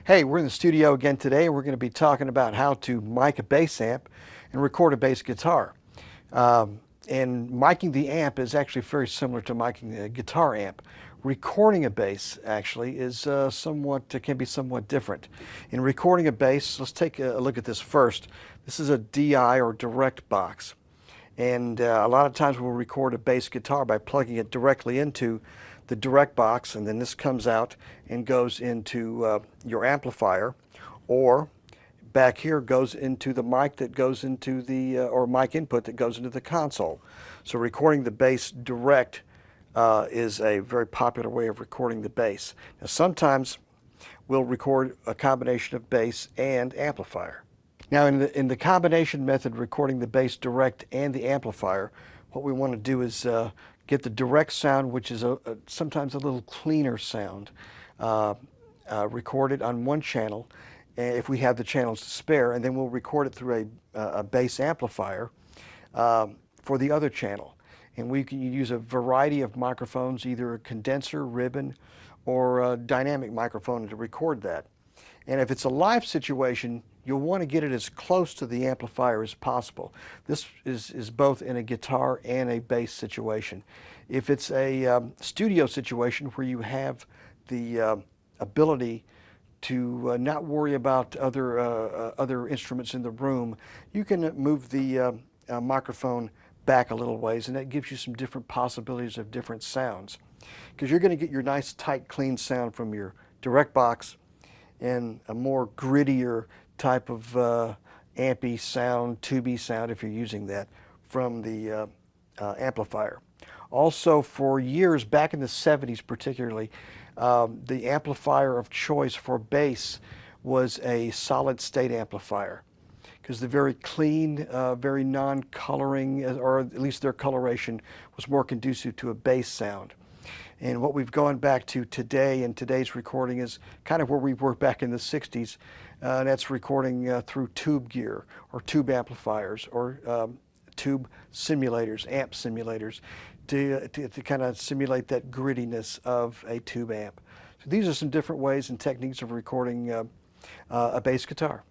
Hey, we're in the studio again today. We're going to be talking about how to mic a bass amp and record a bass guitar. And miking the amp is actually very similar to miking a guitar amp. Recording a bass actually is can be somewhat different. In recording a bass, let's take a look at this first. This is a DI or direct box. And a lot of times we'll record a bass guitar by plugging it directly into the direct box, and then this comes out and goes into your amplifier, or back here goes into the mic that goes into the, or mic input that goes into the console. So recording the bass direct is a very popular way of recording the bass. Now sometimes we'll record a combination of bass and amplifier. Now in the combination method, recording the bass direct and the amplifier, what we want to do is get the direct sound, which is sometimes a little cleaner sound, recorded on one channel, if we have the channels to spare, and then we'll record it through a bass amplifier for the other channel. And we can use a variety of microphones, either a condenser, ribbon, or a dynamic microphone to record that. And if it's a live situation, you'll want to get it as close to the amplifier as possible. This is both in a guitar and a bass situation. If it's a studio situation where you have the ability to not worry about other instruments in the room, you can move the microphone back a little ways, and that gives you some different possibilities of different sounds. Because you're going to get your nice, tight, clean sound from your direct box and a more grittier type of ampy sound, tubey sound, if you're using that, from the amplifier. Also, for years, back in the 70s particularly, the amplifier of choice for bass was a solid state amplifier, because the very clean, very non-coloring, or at least their coloration, was more conducive to a bass sound. And what we've gone back to today in today's recording is kind of where we were back in the 60s. And that's recording through tube gear or tube amplifiers or tube simulators, amp simulators, to kind of simulate that grittiness of a tube amp. So these are some different ways and techniques of recording a bass guitar.